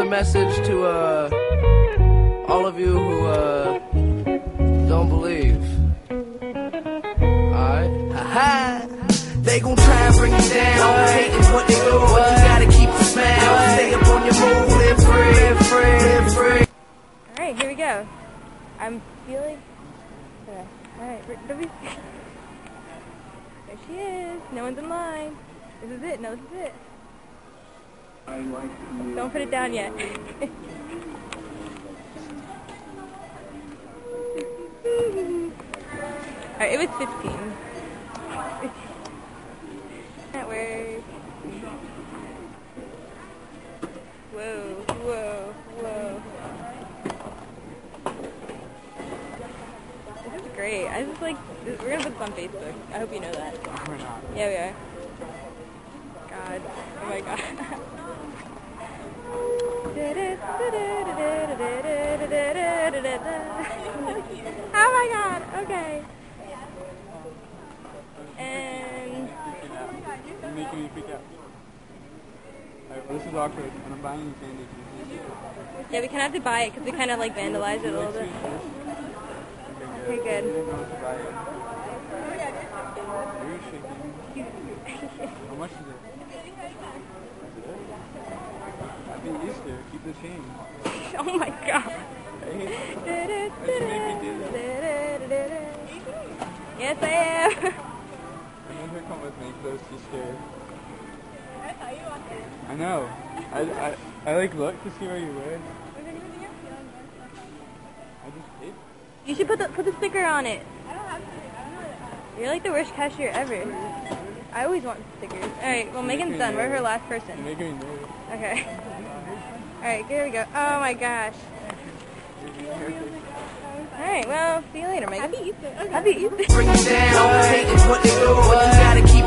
a message to all of you who don't believe. Alright? Ha-ha! They gon' try and bring you down. Hating what they do, but you gotta keep the smile. Stay up on your move, live free, live free, live free. Alright, here we go. I'm feeling... Alright, there she is. No one's in line. This is it. No, this is it. Don't put it down yet. Alright, it was 15. That works. Whoa, whoa, whoa. This is great. I just like, we're gonna put this on Facebook. I hope you know that. We're not. Yeah, we are. God. Oh my god. Oh my god. Okay. And... You're making me freak out. Alright, well, this is awkward, and I'm buying you candy. yeah, we kind of have to buy it because we kind of like vandalized it a little bit. Okay, good. Are you shaking? How much is it? Happy Easter. Keep the change. Oh my god. Hey, why'd you make me do that? Yes, I am. I made her come with me because I was too scared. I know. I like look to see where you were. I just did. You should put the sticker on it. You're like the worst cashier ever. I always want stickers. Alright, well Megan's done. We're her last person. You're making me nervous. Okay. Alright, here we go. Oh my gosh. Alright, well, see you later, Megan. Happy Easter. Happy Easter. Bring you down, hating what they do, but you gotta keep